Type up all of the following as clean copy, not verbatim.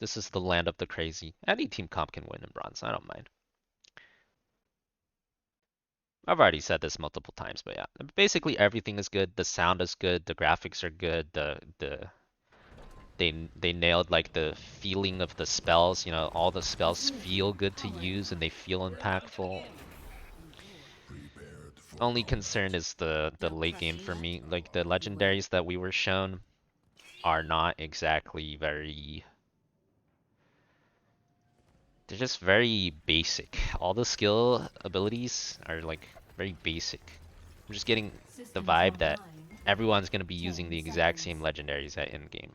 This is the land of the crazy. Any team comp can win in bronze. I don't mind. I've already said this multiple times, but yeah, basically everything is good. The sound is good. The graphics are good. They nailed like the feeling of the spells. You know, all the spells feel good to use and they feel impactful. Only concern is the late game for me. Like the legendaries that we were shown are not exactly very. They're just very basic. All the skill abilities are like very basic. I'm just getting the vibe that everyone's gonna be using the exact same legendaries at endgame.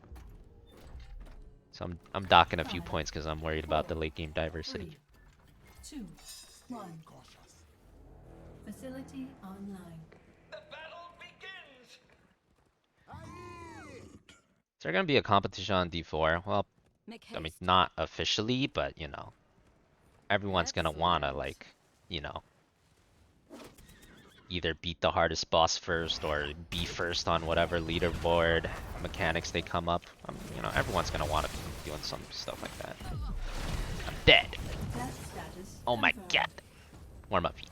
So I'm docking a few points because I'm worried about the late game diversity. 3, 2, 1. Facility online. Is there gonna be a competition on D4? Well, I mean, not officially, but you know, everyone's gonna wanna like, you know, either beat the hardest boss first or be first on whatever leaderboard mechanics they come up. You know, everyone's gonna wanna be doing some stuff like that. I'm dead. Oh my god. Warm up feet.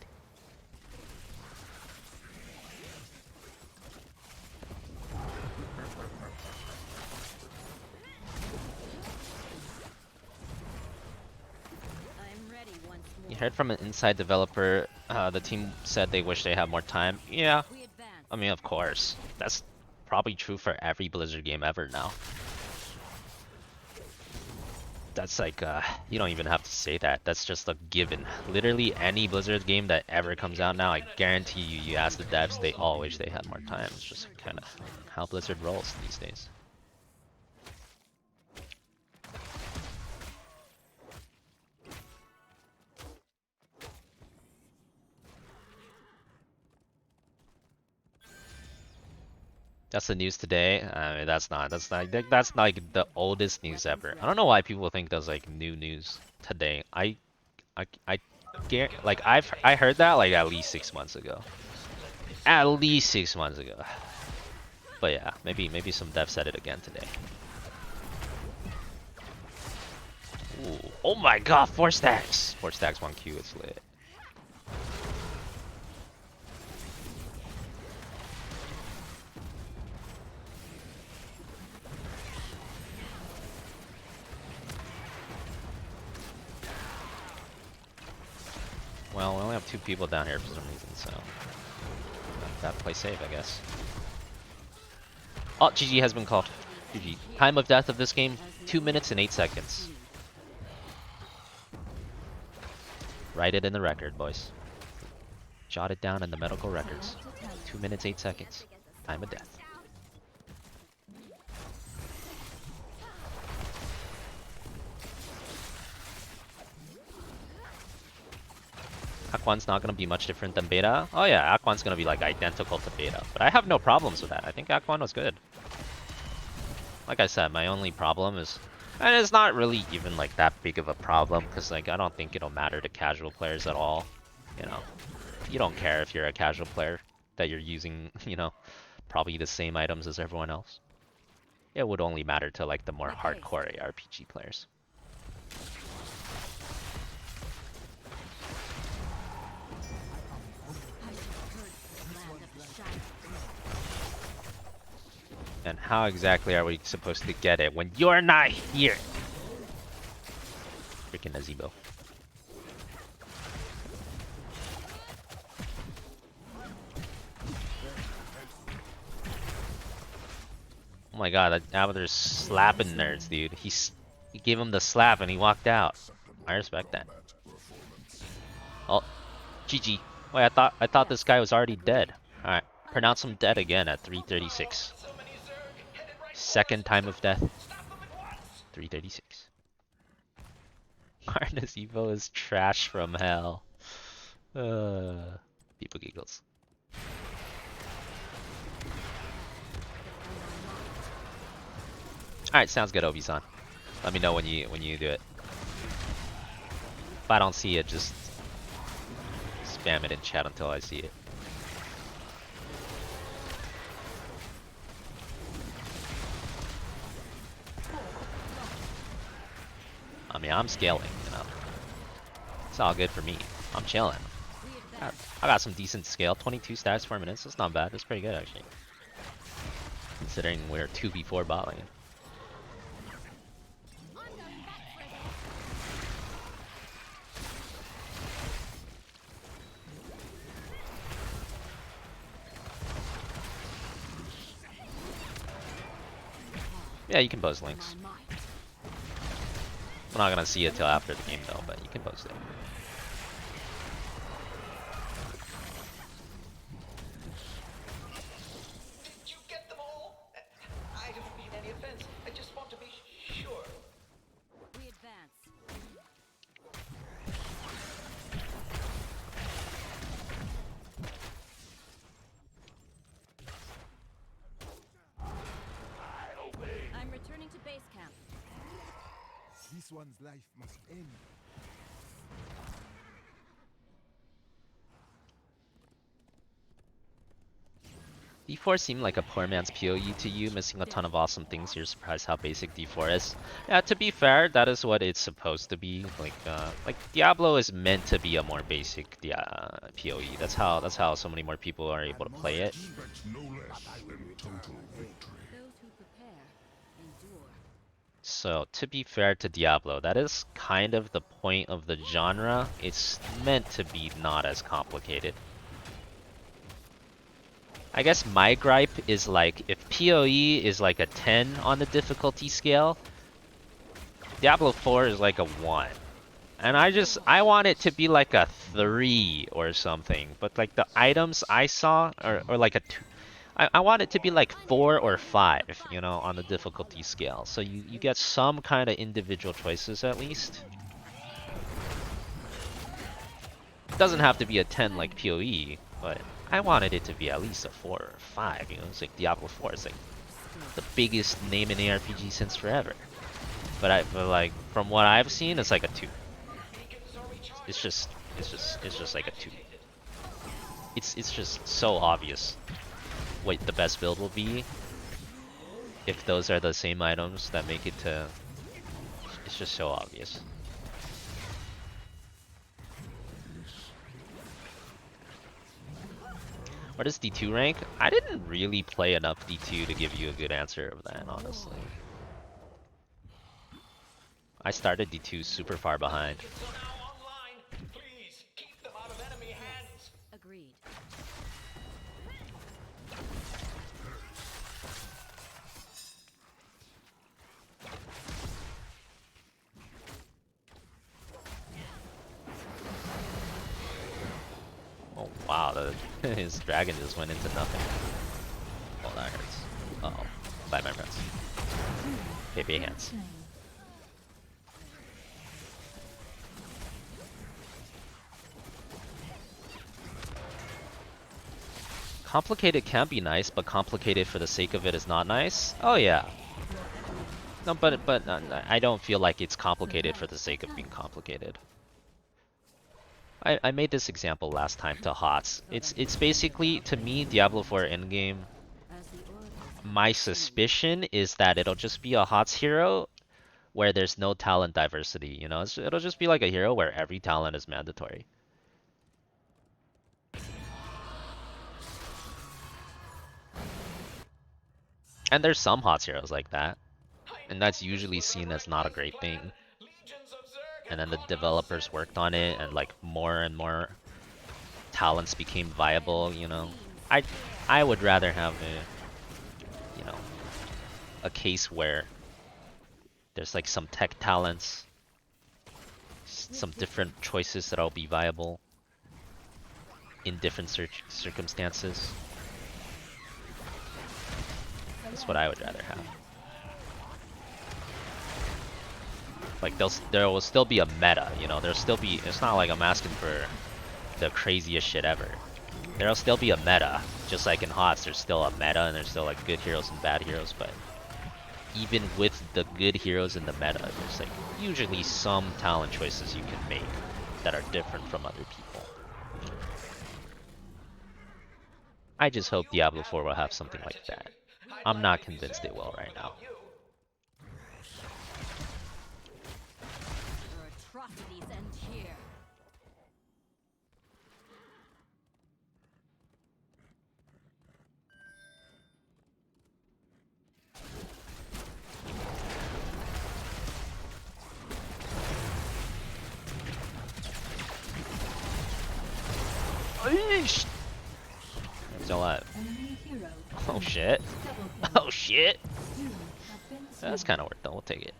You heard from an inside developer, the team said they wish they had more time. Yeah, I mean, of course. That's probably true for every Blizzard game ever now. That's like, you don't even have to say that. That's just a given. Literally any Blizzard game that ever comes out now, I guarantee you, you ask the devs, they all wish they had more time. It's just kind of how Blizzard rolls these days. That's the news today. I mean, that's like the oldest news ever. I don't know why people think that's like new news today. I like I heard that like at least 6 months ago. At least 6 months ago. But yeah, maybe some dev said it again today. Ooh. Oh my god, 4 stacks! 4 stacks, 1Q, it's lit. Well, we only have 2 people down here for some reason, so gotta play safe, I guess. Oh, GG has been called. GG. Time of death of this game, 2 minutes and 8 seconds. Write it in the record, boys. Jot it down in the medical records. 2 minutes, 8 seconds. Time of death. Aquan's not going to be much different than beta. Oh yeah, Aquan's going to be like identical to beta. But I have no problems with that. I think Aquan was good. Like I said, my only problem is... And it's not really even like that big of a problem. Because like I don't think it'll matter to casual players at all. You know, you don't care if you're a casual player. That you're using, you know, probably the same items as everyone else. It would only matter to like the more hardcore ARPG players. And how exactly are we supposed to get it when you're not here? Freaking Azebo. Oh my god, that Avatar's slapping nerds, dude. He gave him the slap and he walked out. I respect that. Oh, GG. Wait, I thought this guy was already dead. Alright, pronounce him dead again at 336. Second time of death. 336. Arnis Evo is trash from hell. People giggles. Alright, sounds good, Obi-san. Let me know when you do it. If I don't see it, just spam it in chat until I see it. I mean, I'm scaling, you know. It's all good for me. I'm chilling. I got some decent scale. 22 stats, 4 minutes. That's not bad. That's pretty good, actually. Considering we're 2v4 bot lane. Yeah, you can post links. We're not gonna see it till after the game though, but you can post it. Did you get them all? I don't mean any offense. I just want to be sure. We advance. I'm returning to base camp. This one's life must end. D4 seemed like a poor man's PoE to you, missing a ton of awesome things. You're surprised how basic D4 is. Yeah, to be fair, that is what it's supposed to be. Like Diablo is meant to be a more basic PoE. That's how so many more people are able to play it. Those who prepare endure. So to be fair to Diablo, that is kind of the point of the genre. It's meant to be not as complicated. I guess my gripe is like, if PoE is like a 10 on the difficulty scale, Diablo 4 is like a 1. And I want it to be like a 3 or something. But like the items I saw, or like a 2. I want it to be like 4 or 5, you know, on the difficulty scale. So you get some kind of individual choices at least. It doesn't have to be a 10 like PoE, but I wanted it to be at least a 4 or 5, you know. It's like Diablo 4 is like the biggest name in ARPG since forever. But like from what I've seen, it's like a 2. It's just like a 2. It's just so obvious what the best build will be if those are the same items that make it to. It's just so obvious. What is D2 rank? I didn't really play enough D2 to give you a good answer of that, honestly. I started D2 super far behind. So now online, please keep them out of enemy hands. Agreed. Oh wow, his dragon just went into nothing. Oh, that hurts. Uh-oh. Bye, my friends. Baby hands. Slain. Complicated can be nice, but complicated for the sake of it is not nice. Oh yeah. No, but I don't feel like it's complicated for the sake of being complicated. I made this example last time to HOTS. It's basically, to me, Diablo 4 endgame. As the oracles My suspicion is that it'll just be a HOTS hero where there's no talent diversity, you know? It'll just be like a hero where every talent is mandatory. And there's some HOTS heroes like that. And that's usually seen as not a great thing. And then the developers worked on it, and like more and more talents became viable, you know. I would rather have a, you know, a case where there's like some tech talents, some different choices that'll be viable in different circumstances. That's what I would rather have. Like there will still be a meta, you know. There'll still be. It's not like I'm asking for the craziest shit ever. There'll still be a meta, just like in HOTS. There's still a meta, and there's still like good heroes and bad heroes. But even with the good heroes in the meta, there's like usually some talent choices you can make that are different from other people. I just hope Diablo 4 will have something like that. I'm not convinced it will right now. He's alive. Enemy hero. Oh shit. Double kill. Oh shit. You have been That's slain. kind of worth it. We'll take it.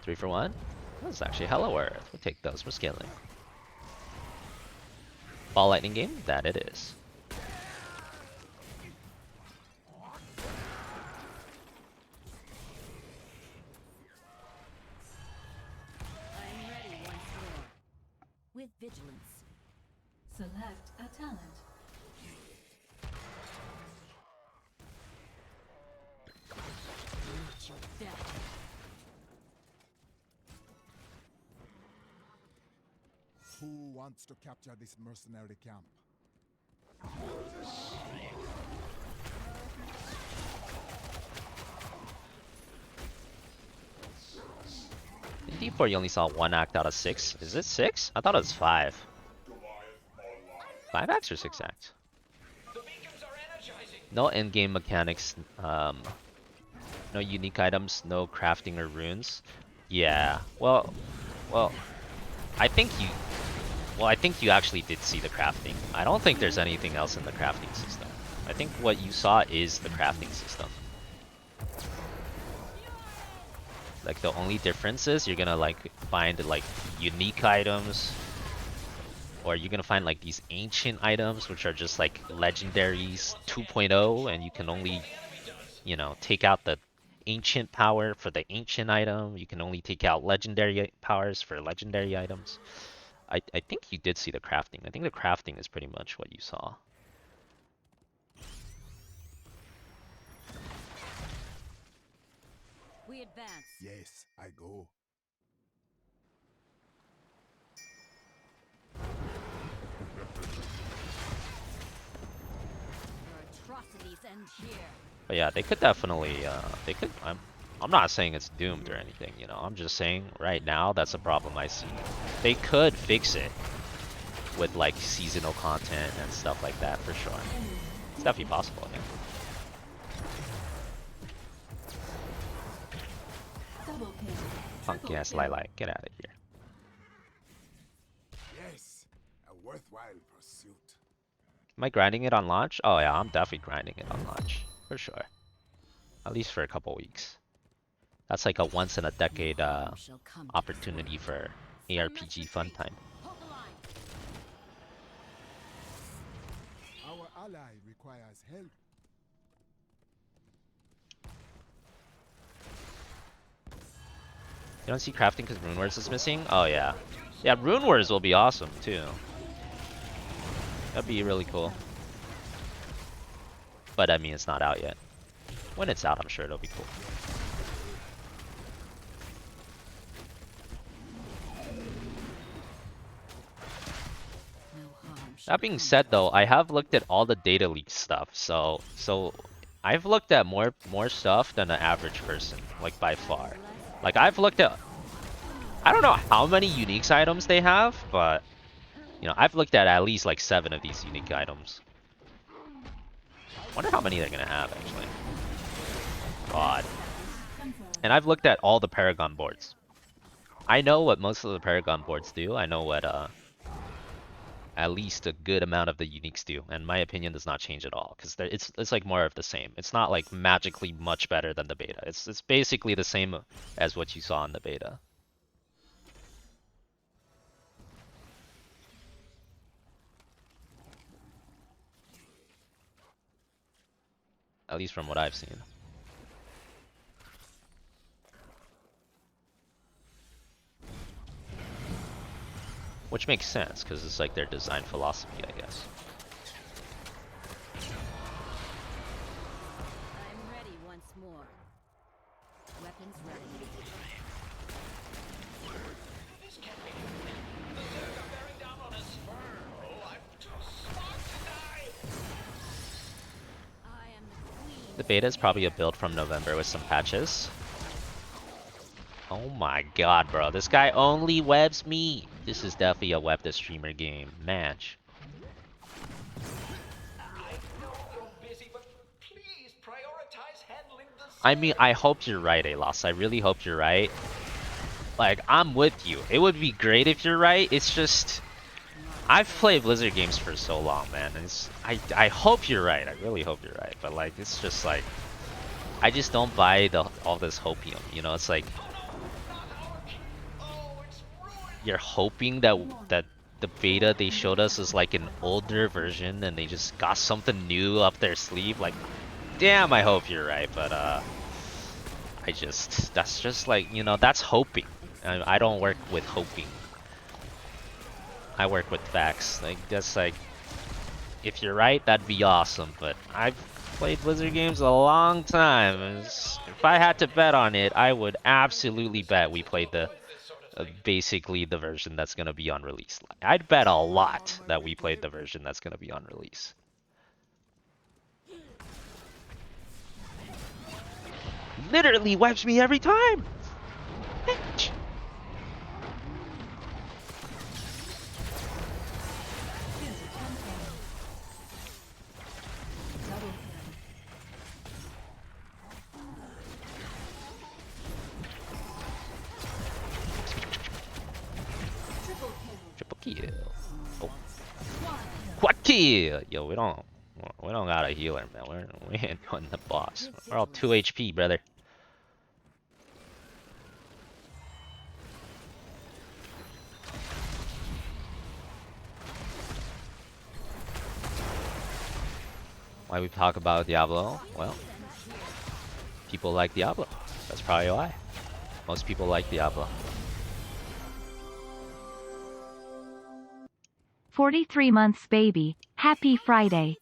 Three for one. That's actually hella worth. We'll take those. We're scaling. Ball lightning game? That it is. I'm ready once more. With vigilance. Select a talent. Meet your death. Who wants to capture this mercenary camp? In D4 you only saw one act out of 6. Is it 6? I thought it was 5. 5 acts or 6 acts? The beacons are energizing. No endgame mechanics, no unique items, no crafting or runes. Yeah, well, I think you actually did see the crafting. I don't think there's anything else in the crafting system. I think what you saw is the crafting system. Like the only difference is you're gonna like find like unique items, or you're gonna find like these ancient items which are just like legendaries 2.0, and you can only, you know, take out the ancient power for the ancient item. You can only take out legendary powers for legendary items. I think you did see the crafting. I think the crafting is pretty much what you saw. We advance. Yes, I go. Your atrocities end here. But yeah, they could definitely, they could, I'm not saying it's doomed or anything, you know, I'm just saying right now that's a problem I see. They could fix it with like seasonal content and stuff like that for sure. It's definitely possible, yeah. Double kill. Funky ass Lilac, get out of here. Yes, a worthwhile pursuit. Am I grinding it on launch? Oh yeah, I'm definitely grinding it on launch, for sure. At least for a couple weeks. That's like a once in a decade Harm shall come to opportunity for ARPG fun time. Hold the line. Our ally requires help. You don't see crafting because Rune Wars is missing? Oh yeah. Yeah, Rune Wars will be awesome too. That'd be really cool. But I mean, it's not out yet. When it's out, I'm sure it'll be cool. No harm shall That being come said to though, I have looked at all the data leak stuff, so I've looked at more stuff than the average person, like by far. Like I've looked at, I don't know how many unique items they have, but you know, I've looked at least like 7 of these unique items. Wonder how many they're gonna have actually. God. And I've looked at all the Paragon boards. I know what most of the Paragon boards do. I know what at least a good amount of the uniques do, and my opinion does not change at all because it's like more of the same. It's not like magically much better than the beta. It's basically the same as what you saw in the beta. At least from what I've seen. Which makes sense, because it's like their design philosophy, I guess. I'm ready once more. Weapons ready. This can't be. The Zerg are bearing down on us. Oh, I'm too smart to die. I am the queen. The beta is probably a build from November with some patches. Oh my god, bro. This guy only webs me. This is definitely a web the streamer game. Match. I know you're busy, but please prioritize handling the I mean, I hope you're right, Alos. I really hope you're right. Like, I'm with you. It would be great if you're right. It's just, I've played Blizzard games for so long, man. I hope you're right. I really hope you're right. But like, it's just like, I just don't buy all this hopium. You know, it's like you're hoping that the beta they showed us is like an older version, and they just got something new up their sleeve. Like, damn, I hope you're right. But that's just like, you know, that's hoping. I don't work with hoping. I work with facts. Like, that's like, if you're right, that'd be awesome. But I've played Blizzard games a long time. If I had to bet on it, I would absolutely bet we played the basically the version that's gonna be on release. I'd bet a lot that we played the version that's gonna be on release. Literally wipes me every time. Bitch. Triple kill. Oh. What kill? Yo, we don't got a healer, man. We ain't doing the boss. We're all 2 HP, brother. Why we talk about Diablo? Well, people like Diablo. That's probably why. Most people like Diablo. 43 months baby. Happy Friday.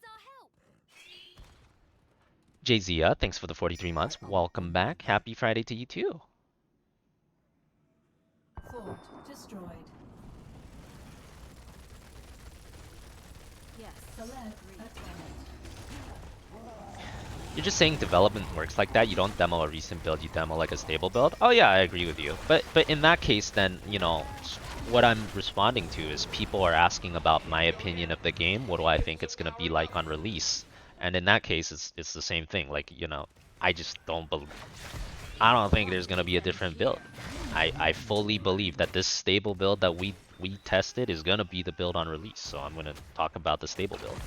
Jay-Zia, thanks for the 43 months. Welcome back. Happy Friday to you too. Fort destroyed. Yes. Select a talent. You're just saying development works like that. You don't demo a recent build, you demo like a stable build. Oh yeah, I agree with you. But in that case, then, you know, what I'm responding to is people are asking about my opinion of the game. What do I think it's gonna be like on release? And in that case, it's the same thing. Like, you know, I just don't believe. I don't think there's gonna be a different build. I fully believe that this stable build that we tested is gonna be the build on release. So I'm gonna talk about the stable build.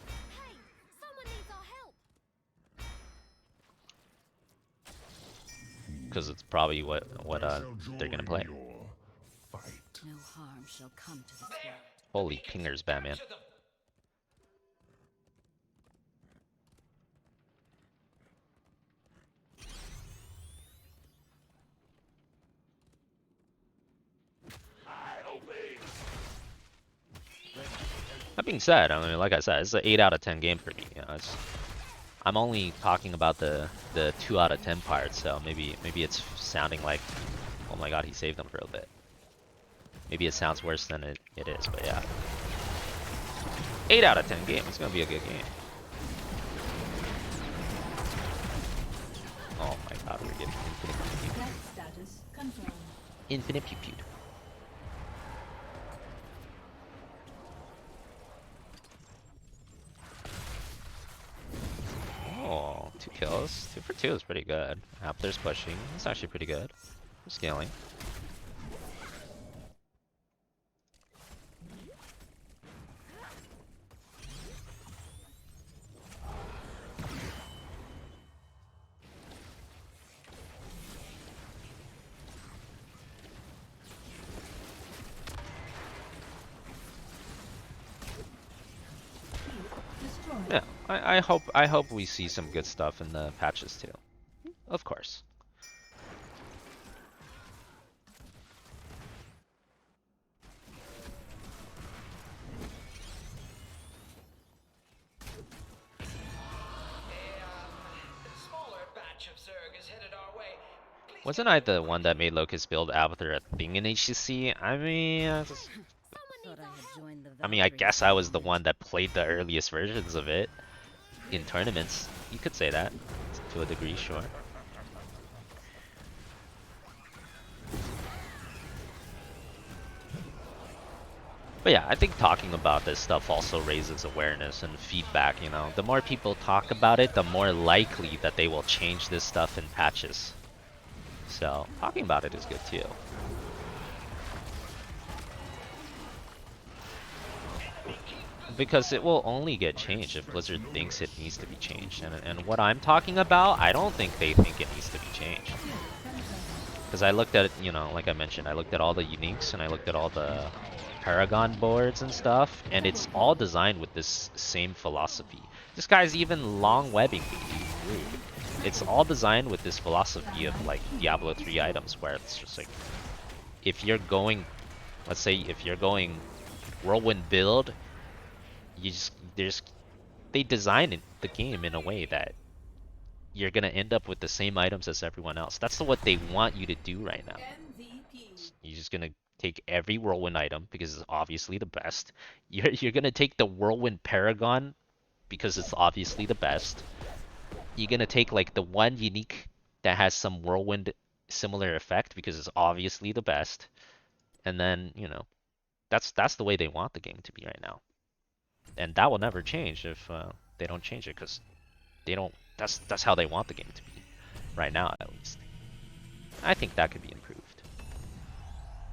Hey, someone needs our help. Because it's probably what they're gonna play. No harm shall come to this world. Holy pingers, Batman. That being said, I mean, like I said, it's an 8 out of 10 game for me. You know, I'm only talking about the 2 out of 10 part, so maybe it's sounding like, oh my god, he saved them for a bit. Maybe it sounds worse than it is, but yeah. 8 out of 10 game. It's gonna be a good game. Oh my god, we're getting infinite pew pew. Net status confirmed. Infinite pew pew. Oh, 2 kills. 2 for 2 is pretty good. Raptor's pushing. It's actually pretty good. We're scaling. Destroyed. Yeah, I hope we see some good stuff in the patches too. Of course. Smaller batch of Zerg is headed our way. Please Wasn't I the one that made Locust build after a thing in HCC? I mean, Thought I had joined the I Valkyrie guess I was the movement. one that played the earliest versions of it in tournaments. You could say that to a degree, sure. But yeah, I think talking about this stuff also raises awareness and feedback, you know. The more people talk about it, the more likely that they will change this stuff in patches. So, talking about it is good too. Because it will only get changed if Blizzard thinks it needs to be changed. And what I'm talking about, I don't think they think it needs to be changed. Because I looked at it, you know, like I mentioned, I looked at all the uniques and I looked at all the Paragon boards and stuff, and it's all designed with this same philosophy. This guy's even long webbing me, dude. Rude. It's all designed with this philosophy of like Diablo 3 items where it's just like, if you're going, let's say if you're going whirlwind build, you just, they design the game in a way that you're gonna end up with the same items as everyone else. That's what they want you to do right now. MVP. You're just gonna take every whirlwind item because it's obviously the best. You're gonna take the whirlwind paragon because it's obviously the best. You're gonna take like the one unique that has some whirlwind similar effect because it's obviously the best. And then, you know, that's the way they want the game to be right now. And that will never change if they don't change it, because they don't. That's how they want the game to be right now, at least. I think that could be improved.